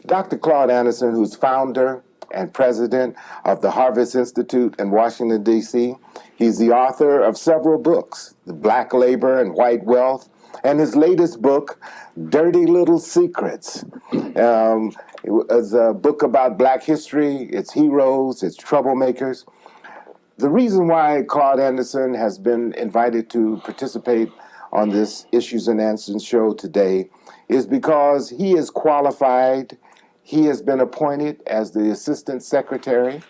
Dr. Claud Anderson, who's founder and president of the Harvest Institute in Washington, D.C. He's the author of several books, The Black Labor and White Wealth, and his latest book, Dirty Little Secrets. It was a book about Black history, its heroes, its troublemakers. The reason why Claud Anderson has been invited to participate on this Issues and Answers show today is because he is qualified. He has been appointed as the Assistant Secretary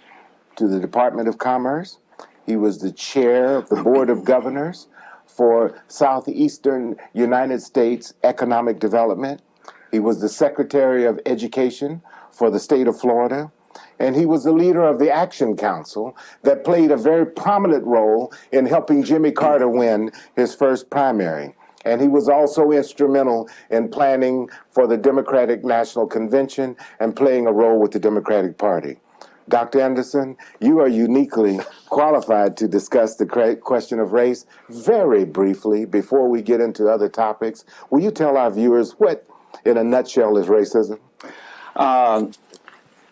to the Department of Commerce. He was the chair of the Board of Governors for Southeastern United States Economic Development. He was the Secretary of Education for the state of Florida. And he was the leader of the Action Council that played a very prominent role in helping Jimmy Carter win his first primary. And he was also instrumental in planning for the Democratic National Convention and playing a role with the Democratic Party. Dr. Anderson, you are uniquely qualified to discuss the question of race. Very briefly, before we get into other topics, will you tell our viewers what, in a nutshell, is racism?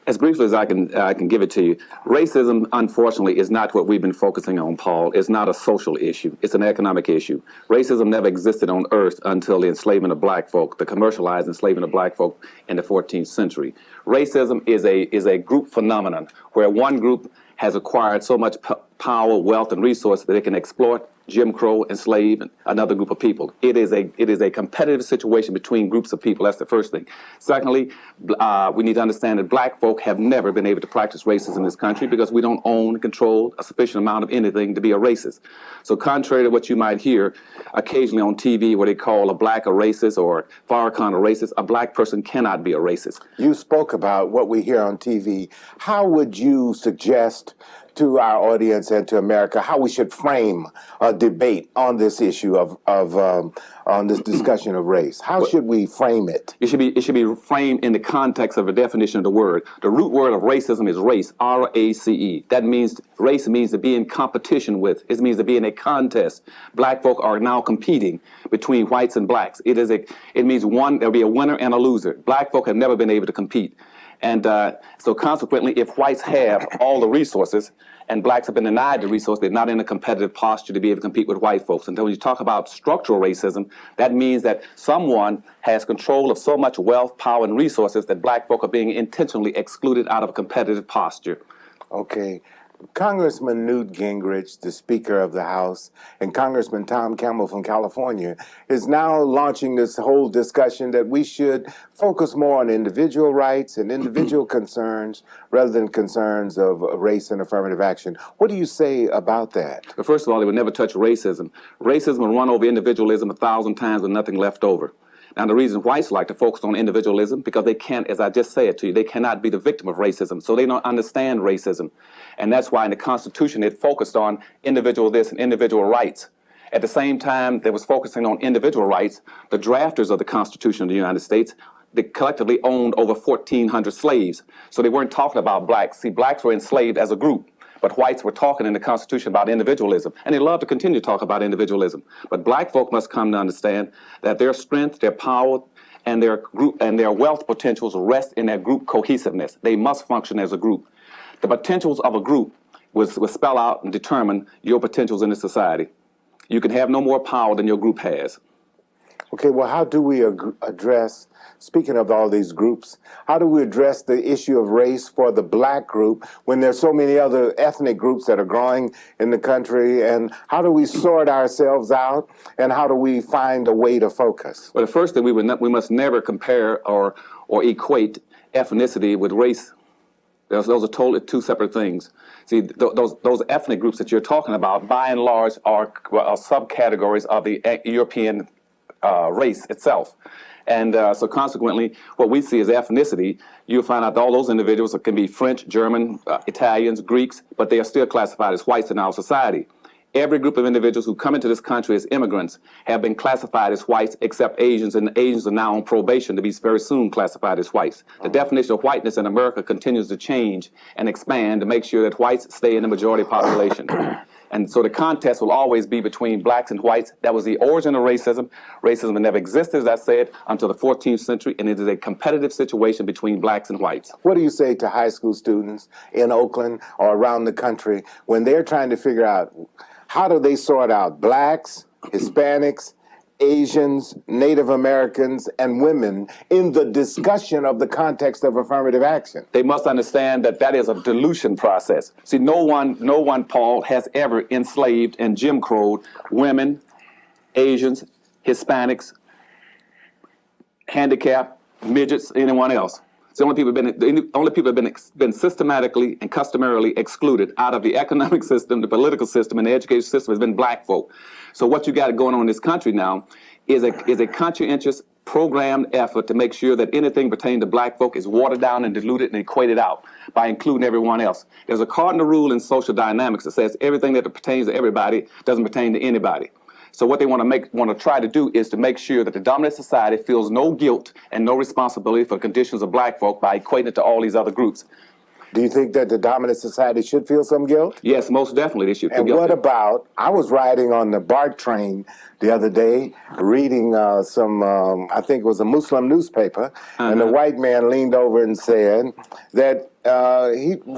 As briefly as I can give it to you, racism, unfortunately, is not what we've been focusing on, Paul. It's not a social issue. It's an economic issue. Racism never existed on Earth until the enslavement of black folk, the commercialized enslavement of black folk in the 14th century. Racism is a group phenomenon where one group has acquired so much power, wealth, and resources that it can exploit, Jim Crow, enslave another group of people. It is a competitive situation between groups of people. That's the first thing. Secondly, we need to understand that black folk have never been able to practice racism in this country because we don't own and control a sufficient amount of anything to be a racist. So contrary to what you might hear occasionally on TV where they call a black a racist or Farrakhan a racist, a black person cannot be a racist. You spoke about what we hear on TV. How would you suggest to our audience and to America how we should frame a debate on this issue on this discussion of race? How should we frame it? It should be framed in the context of a definition of the word. The root word of racism is race, R-A-C-E. That means race means to be in competition with. It means to be in a contest. Black folk are now competing between whites and blacks. It means there'll be a winner and a loser. Black folk have never been able to compete. And so consequently, if whites have all the resources and blacks have been denied the resource, they're not in a competitive posture to be able to compete with white folks. And then when you talk about structural racism, that means that someone has control of so much wealth, power, and resources that black folk are being intentionally excluded out of a competitive posture. Okay. Congressman Newt Gingrich, the Speaker of the House, and Congressman Tom Campbell from California is now launching this whole discussion that we should focus more on individual rights and individual concerns rather than concerns of race and affirmative action. What do you say about that? But first of all, they would never touch racism. Racism will run over individualism 1,000 times with nothing left over. Now, the reason whites like to focus on individualism, because they can't, as I just said to you, they cannot be the victim of racism, so they don't understand racism. And that's why in the Constitution it focused on individual this and individual rights. At the same time that was focusing on individual rights, the drafters of the Constitution of the United States, they collectively owned over 1,400 slaves. So they weren't talking about blacks. See, blacks were enslaved as a group. But whites were talking in the Constitution about individualism, and they love to continue to talk about individualism. But black folk must come to understand that their strength, their power, and their group and their wealth potentials rest in their group cohesiveness. They must function as a group. The potentials of a group will spell out and determine your potentials in the society. You can have no more power than your group has. Okay, well, how do we address, speaking of all these groups, how do we address the issue of race for the black group when there's so many other ethnic groups that are growing in the country? And how do we sort ourselves out? And how do we find a way to focus? Well, the first thing we must never compare or equate ethnicity with race. Those are totally two separate things. See, those ethnic groups that you're talking about, by and large, are subcategories of the European race itself. And so consequently, what we see as ethnicity, you'll find out that all those individuals can be French, German, Italians, Greeks, but they are still classified as whites in our society. Every group of individuals who come into this country as immigrants have been classified as whites, except Asians, and Asians are now on probation to be very soon classified as whites. The definition of whiteness in America continues to change and expand to make sure that whites stay in the majority population. And so the contest will always be between blacks and whites. That was the origin of racism. Racism never existed, as I said, until the 14th century, and it is a competitive situation between blacks and whites. What do you say to high school students in Oakland or around the country when they're trying to figure out how do they sort out blacks, Hispanics, Asians, Native Americans, and women in the discussion of the context of affirmative action? They must understand that that is a dilution process. See, no one, Paul, has ever enslaved and Jim Crowed women, Asians, Hispanics, handicapped, midgets, anyone else. It's the only people have been systematically and customarily excluded out of the economic system, the political system, and the education system has been black folk. So what you got going on in this country now is a conscientious, programmed effort to make sure that anything pertaining to black folk is watered down and diluted and equated out by including everyone else. There's a cardinal rule in social dynamics that says everything that pertains to everybody doesn't pertain to anybody. So what they want to try to do is to make sure that the dominant society feels no guilt and no responsibility for the conditions of black folk by equating it to all these other groups. Do you think that the dominant society should feel some guilt? Yes, most definitely they should feel And guilty. what about, I was riding on the BART train the other day, reading I think it was a Muslim newspaper, and the white man leaned over and said that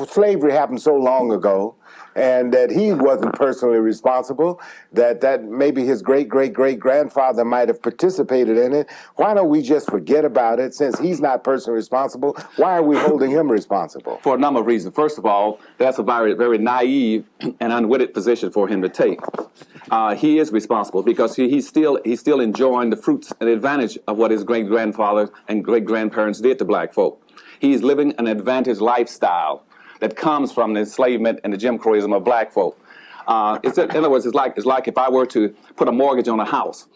slavery happened so long ago, and that he wasn't personally responsible, that maybe his great-great-great-grandfather might have participated in it. Why don't we just forget about it? Since he's not personally responsible, why are we holding him responsible? For a number of reasons. First of all, that's a very, very naive and unwitted position for him to take. He is responsible because he's still enjoying the fruits and advantage of what his great-grandfather and great-grandparents did to black folk. He's living an advantaged lifestyle that comes from the enslavement and the Jim Crowism of black folk. In other words, it's like if I were to put a mortgage on a house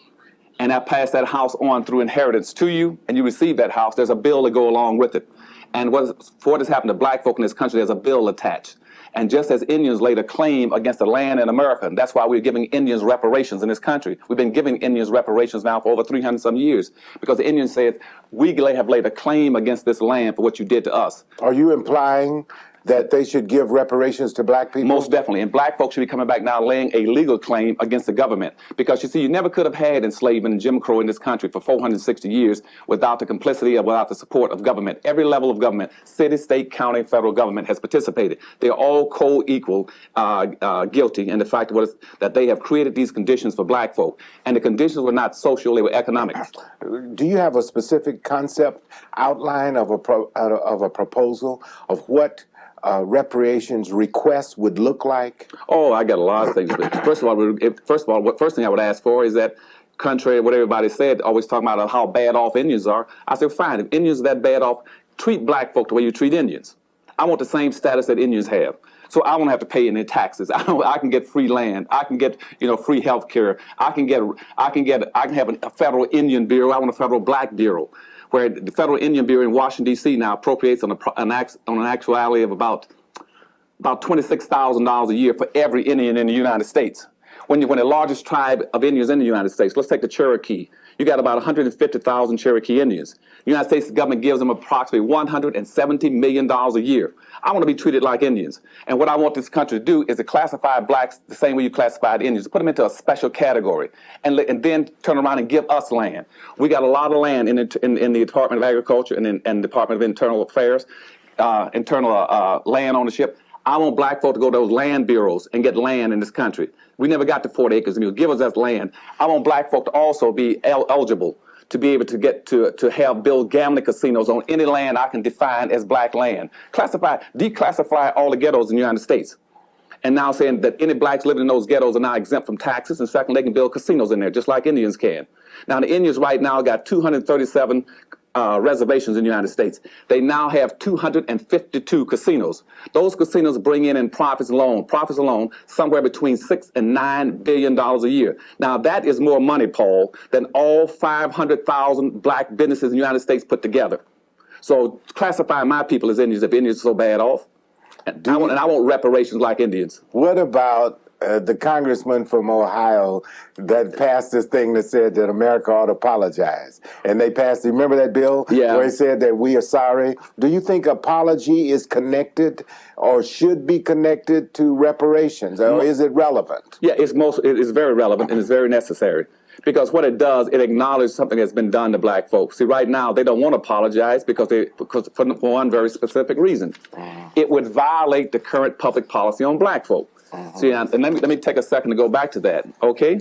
and I pass that house on through inheritance to you and you receive that house, there's a bill to go along with it. And for what has happened to black folk in this country, there's a bill attached. And just as Indians laid a claim against the land in America, and that's why we're giving Indians reparations in this country. We've been giving Indians reparations now for over 300 some years because the Indians said, we have laid a claim against this land for what you did to us. Are you implying that they should give reparations to black people? Most definitely. And black folks should be coming back now laying a legal claim against the government. Because you see, you never could have had enslavement and Jim Crow in this country for 460 years without the complicity or without the support of government. Every level of government, city, state, county, federal government has participated. They're all co-equal guilty in the fact that they have created these conditions for black folk. And the conditions were not social, they were economic. Do you have a specific concept outline of a proposal of what reparations requests would look like? Oh, I got a lot of things. First of all, the first thing I would ask for is that, contrary to what everybody said, always talking about how bad off Indians are, I said, fine, if Indians are that bad off, treat black folk the way you treat Indians. I want the same status that Indians have. So I won't have to pay any taxes. I can get free land. I can get, free health care. I can have a federal Indian bureau. I want a federal black bureau, where the federal Indian Bureau in Washington, D.C. now appropriates on an actuality of about $26,000 a year for every Indian in the United States. When the largest tribe of Indians in the United States, let's take the Cherokee, you got about 150,000 Cherokee Indians. The United States government gives them approximately $170 million a year. I want to be treated like Indians. And what I want this country to do is to classify blacks the same way you classified Indians, put them into a special category, and then turn around and give us land. We got a lot of land in the Department of Agriculture and Department of Internal Affairs, land ownership. I want black folk to go to those land bureaus and get land in this country. We never got to 40 acres, and you give us that land. I want black folk to also be eligible to be able to get to build gambling casinos on any land I can define as black land. Declassify all the ghettos in the United States. And now saying that any blacks living in those ghettos are now exempt from taxes, and second, they can build casinos in there, just like Indians can. Now, the Indians right now got 237 reservations in the United States. They now have 252 casinos. Those casinos bring in profits alone, somewhere between $6 and $9 billion a year. Now, that is more money, Paul, than all 500,000 black businesses in the United States put together. So classify my people as Indians if Indians are so bad off. And I want reparations like Indians. What about the congressman from Ohio that passed this thing that said that America ought to apologize. And they passed, remember that bill? Yeah. Where he said that we are sorry. Do you think apology is connected or should be connected to reparations, or is it relevant? Yeah, it is very relevant and it's very necessary. Because what it does, it acknowledges something that's been done to black folks. See, right now, they don't want to apologize because for one very specific reason. It would violate the current public policy on black folk. See, and let me take a second to go back to that, okay?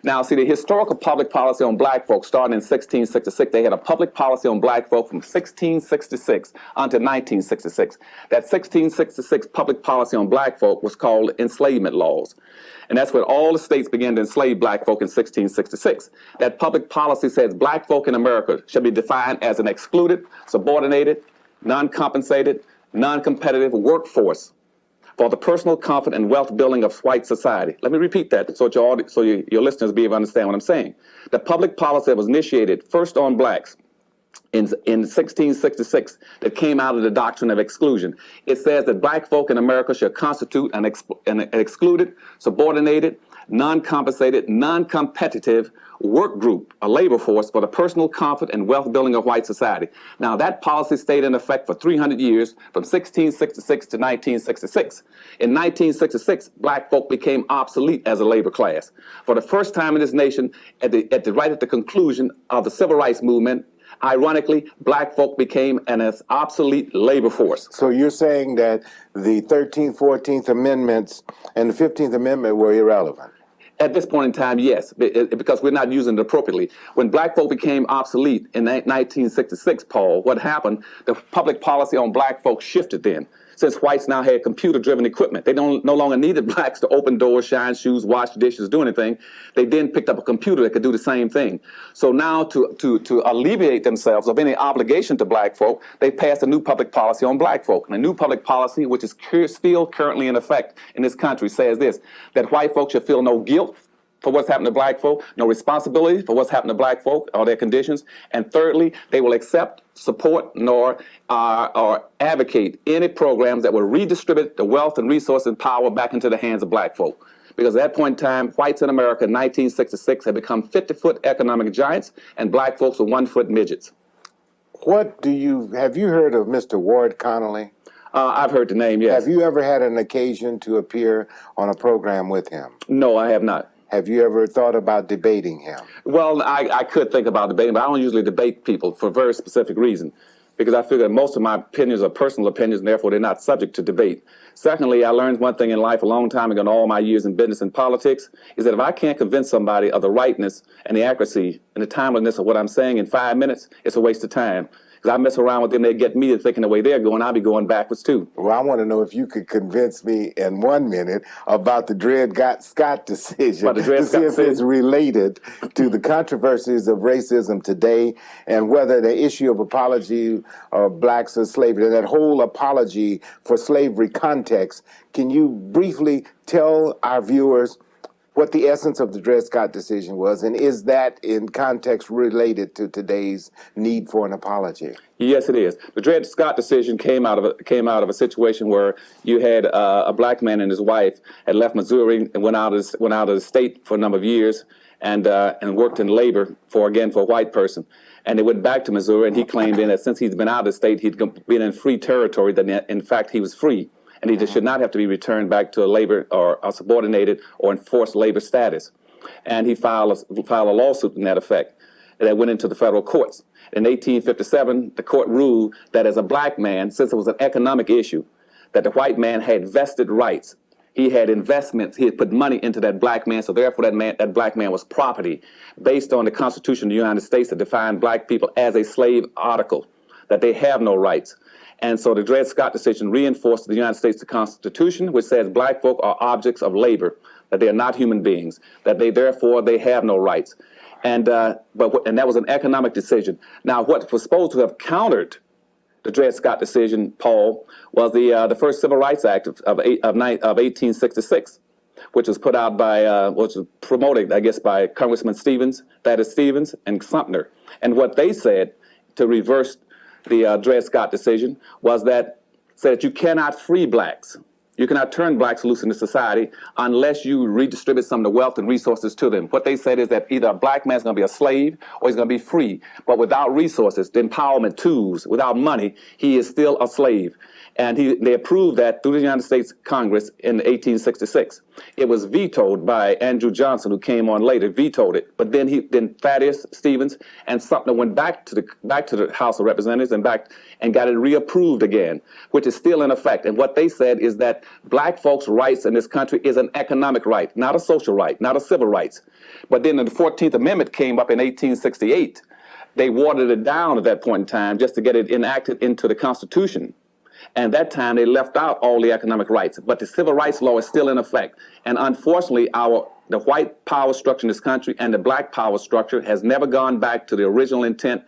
Now, see, the historical public policy on black folk started in 1666. They had a public policy on black folk from 1666 until 1966. That 1666 public policy on black folk was called enslavement laws. And that's when all the states began to enslave black folk in 1666. That public policy says black folk in America should be defined as an excluded, subordinated, non-compensated, non-competitive workforce for the personal comfort and wealth building of white society. Let me repeat that so your listeners be able to understand what I'm saying. The public policy that was initiated first on blacks in 1666 that came out of the doctrine of exclusion. It says that black folk in America should constitute an excluded, subordinated, non-compensated, non-competitive work group, a labor force for the personal comfort and wealth building of white society. Now, that policy stayed in effect for 300 years, from 1666 to 1966. In 1966, black folk became obsolete as a labor class. For the first time in this nation, right at the conclusion of the civil rights movement, ironically, black folk became an obsolete labor force. So you're saying that the 13th, 14th Amendments and the 15th Amendment were irrelevant? At this point in time, yes, because we're not using it appropriately. When black folk became obsolete in 1966, Paul, what happened, the public policy on black folks shifted then. Since whites now had computer-driven equipment, they no longer needed blacks to open doors, shine shoes, wash dishes, do anything. They then picked up a computer that could do the same thing. So now to alleviate themselves of any obligation to black folk, they passed a new public policy on black folk. And the new public policy, which is still currently in effect in this country, says this, that white folks should feel no guilt for what's happened to black folk, no responsibility for what's happened to black folk or their conditions. And thirdly, they will accept, support, nor or advocate any programs that will redistribute the wealth and resources and power back into the hands of black folk. Because at that point in time, whites in America in 1966 had become 50-foot economic giants, and black folks were 1-foot midgets. Have you heard of Mr. Ward Connolly? I've heard the name, yes. Have you ever had an occasion to appear on a program with him? No, I have not. Have you ever thought about debating him? Well, I could think about debating, but I don't usually debate people for a very specific reason, because I figure most of my opinions are personal opinions, and therefore they're not subject to debate. Secondly, I learned one thing in life a long time ago in all my years in business and politics, is that if I can't convince somebody of the rightness and the accuracy and the timeliness of what I'm saying in 5 minutes, it's a waste of time. Because I mess around with them, they get me to thinking the way they're going, I'll be going backwards too. Well, I want to know if you could convince me in 1 minute about the Dred Scott decision, to see if it's related to the controversies of racism today and whether the issue of apology of blacks or slavery, that whole apology for slavery context. Can you briefly tell our viewers what the essence of the Dred Scott decision was, and is that in context related to today's need for an apology? Yes, it is. The Dred Scott decision came out of a situation where you had a black man and his wife had left Missouri and went out of the state for a number of years and worked in labor for a white person. And they went back to Missouri, and he claimed that since he's been out of the state, he'd been in free territory, that in fact he was free. And he just should not have to be returned back to a labor or a subordinated or enforced labor status. And he filed a lawsuit in that effect that went into the federal courts. In 1857, the court ruled that as a black man, since it was an economic issue, that the white man had vested rights. He had investments. He had put money into that black man, so therefore that black man was property based on the Constitution of the United States that defined black people as a slave article, that they have no rights. And so the Dred Scott decision reinforced the United States Constitution, which says black folk are objects of labor, that they are not human beings, that therefore they have no rights. And that was an economic decision. Now, what was supposed to have countered the Dred Scott decision, Paul, was the first Civil Rights Act of 1866, which was put out which was promoted, I guess, by Congressman Thaddeus Stevens and Sumter. And what they said to reverse the Dred Scott decision was that said that you cannot free blacks You cannot turn blacks loose into society unless you redistribute some of the wealth and resources to them. What they said is that either a black man's going to be a slave or he's going to be free. But without resources, the empowerment tools, without money, he is still a slave. And they approved that through the United States Congress in 1866. It was vetoed by Andrew Johnson, who came on later, vetoed it. But then Thaddeus Stevens and Sumner went back to the House of Representatives and got it reapproved again, which is still in effect. And what they said is that black folks' rights in this country is an economic right, not a social right, not a civil rights. But then the 14th Amendment came up in 1868. They watered it down at that point in time just to get it enacted into the Constitution. And that time they left out all the economic rights, but the civil rights law is still in effect. And unfortunately, the white power structure in this country and the black power structure has never gone back to the original intent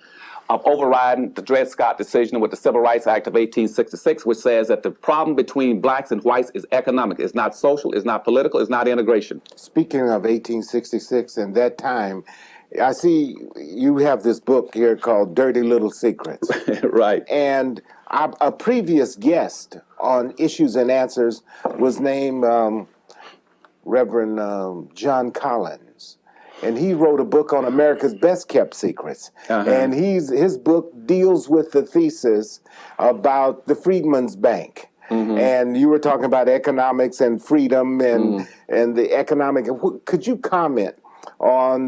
of overriding the Dred Scott decision with the Civil Rights Act of 1866, which says that the problem between blacks and whites is economic. It's not social, it's not political, it's not integration. Speaking of 1866 and that time, I see you have this book here called Dirty Little Secrets. Right. And a previous guest on Issues and Answers was named Reverend John Collins. And he wrote a book on America's Best Kept Secrets. And his book deals with the thesis about the Freedmen's Bank. And you were talking about economics and freedom and the economic. Could you comment on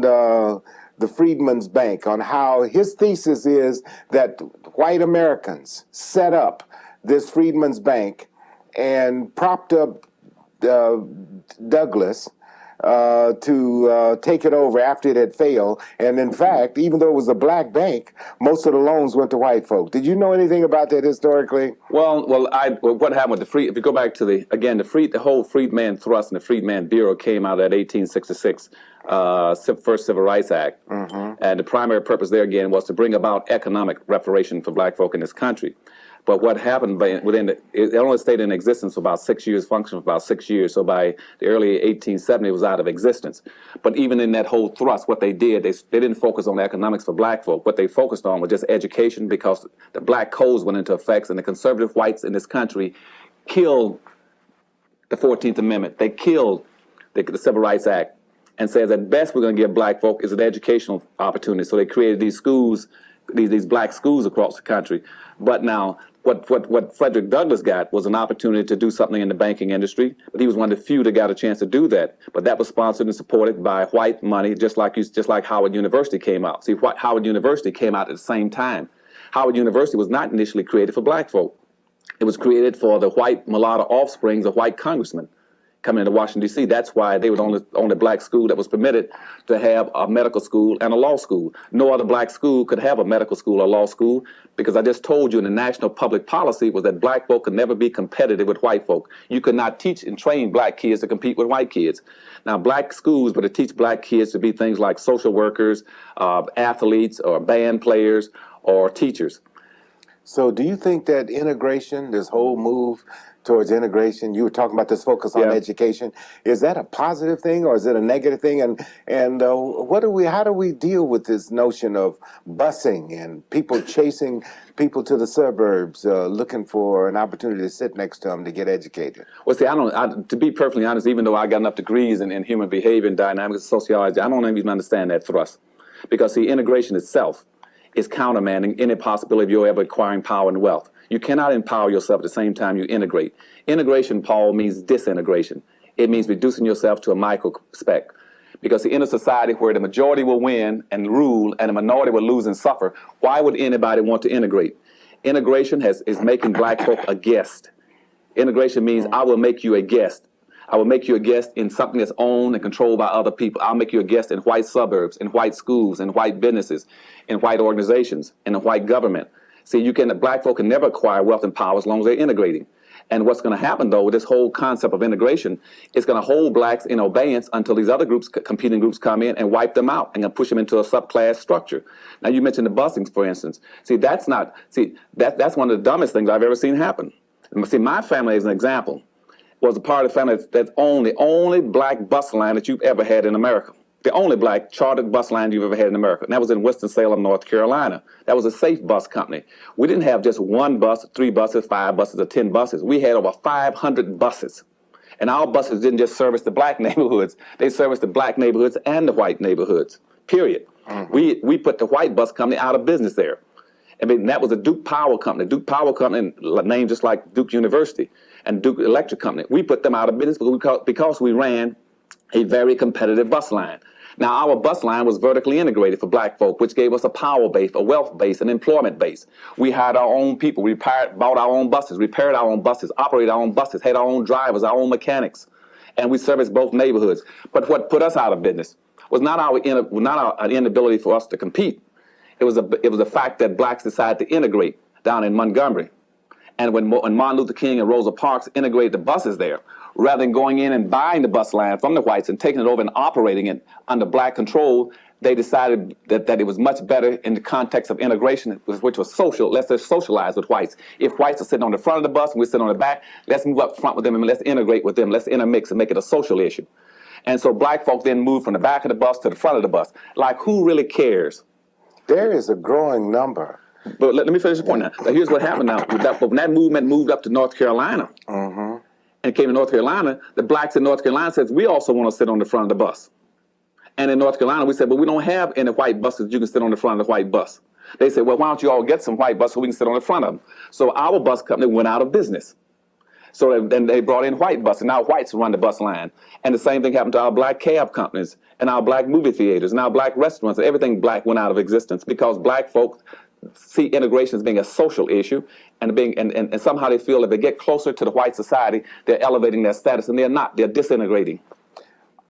the Freedmen's Bank, on how his thesis is that white Americans set up this Freedmen's Bank and propped up Douglas to take it over after it had failed. And in fact, even though it was a black bank, most of the loans went to white folk. Did you know anything about that historically? Well, what happened with if you go back to the whole Freedman Thrust and the Freedman Bureau came out of that 1866 first Civil Rights Act. And the primary purpose there again was to bring about economic reparation for black folk in this country. But what happened it only stayed in existence for about 6 years, functioned for about 6 years. So by the early 1870s, it was out of existence. But even in that whole thrust, what they did, they didn't focus on economics for black folk. What they focused on was just education, because the black codes went into effect, and the conservative whites in this country killed the 14th Amendment. They killed the Civil Rights Act and said that best we're going to give black folk is an educational opportunity. So they created these schools, these black schools across the country. But now, what Frederick Douglass got was an opportunity to do something in the banking industry, but he was one of the few that got a chance to do that. But that was sponsored and supported by white money, just like Howard University came out. See, Howard University came out at the same time. Howard University was not initially created for black folk. It was created for the white mulatto offsprings of white congressmen coming into Washington, D.C. That's why they were the only black school that was permitted to have a medical school and a law school. No other black school could have a medical school or law school, because I just told you in the national public policy was that black folk could never be competitive with white folk. You could not teach and train black kids to compete with white kids. Now, black schools were to teach black kids to be things like social workers, athletes, or band players, or teachers. So do you think that integration, this whole move towards integration, you were talking about this focus on education, is that a positive thing or is it a negative thing? And how do we deal with this notion of busing and people chasing people to the suburbs, looking for an opportunity to sit next to them to get educated? Well, see, to be perfectly honest, even though I got enough degrees in human behavior and dynamics and sociology, I don't even understand that thrust. Because, see, integration itself is countermanding any possibility of you ever acquiring power and wealth. You cannot empower yourself at the same time you integrate. Integration, Paul, means disintegration. It means reducing yourself to a micro-spec. Because in a society where the majority will win and rule and the minority will lose and suffer, why would anybody want to integrate? Integration is making black folk a guest. Integration means I will make you a guest. I will make you a guest in something that's owned and controlled by other people. I'll make you a guest in white suburbs, in white schools, in white businesses, in white organizations, in a white government. See, black folk can never acquire wealth and power as long as they're integrating. And what's going to happen, though, with this whole concept of integration, it's going to hold blacks in abeyance until these other groups, competing groups, come in and wipe them out and push them into a subclass structure. Now, you mentioned the busings, for instance. See, that's one of the dumbest things I've ever seen happen. See, my family, as an example, was a part of the family that's the only black bus line that you've ever had in America. the only black chartered bus line you've ever had in America. And that was in Winston-Salem, North Carolina. That was a safe bus company. We didn't have just one bus, 3 buses, 5 buses, or 10 buses. We had over 500 buses. And our buses didn't just service the black neighborhoods. They serviced the black neighborhoods and the white neighborhoods, period. We put the white bus company out of business there. I mean, that was a Duke Power Company. Duke Power Company, named just like Duke University and Duke Electric Company. We put them out of business because we ran a very competitive bus line. Now, our bus line was vertically integrated for black folk, which gave us a power base, a wealth base, an employment base. We hired our own people. We bought our own buses, repaired our own buses, operated our own buses, had our own drivers, our own mechanics, and we serviced both neighborhoods. But what put us out of business was not our inability for us to compete. It was the fact that blacks decided to integrate down in Montgomery. And when Martin Luther King and Rosa Parks integrated the buses there, rather than going in and buying the bus line from the whites and taking it over and operating it under black control, they decided that it was much better in the context of integration, which was social. Let's just socialize with whites. If whites are sitting on the front of the bus and we're sitting on the back, let's move up front with them and let's integrate with them. Let's intermix and make it a social issue. And so black folk then moved from the back of the bus to the front of the bus. Like, who really cares? There is a growing number. But let me finish the point now. Now, here's what happened now. When that movement moved up to North Carolina and came to North Carolina, the blacks in North Carolina says, we also want to sit on the front of the bus. And in North Carolina, we said, but we don't have any white buses you can sit on the front of the white bus. They said, well, why don't you all get some white buses so we can sit on the front of them? So our bus company went out of business. So then they brought in white buses. Now whites run the bus line. And the same thing happened to our black cab companies and our black movie theaters and our black restaurants. Everything black went out of existence because black folks see integration as being a social issue and somehow they feel if they get closer to the white society, they're elevating their status, and they're not. They're disintegrating.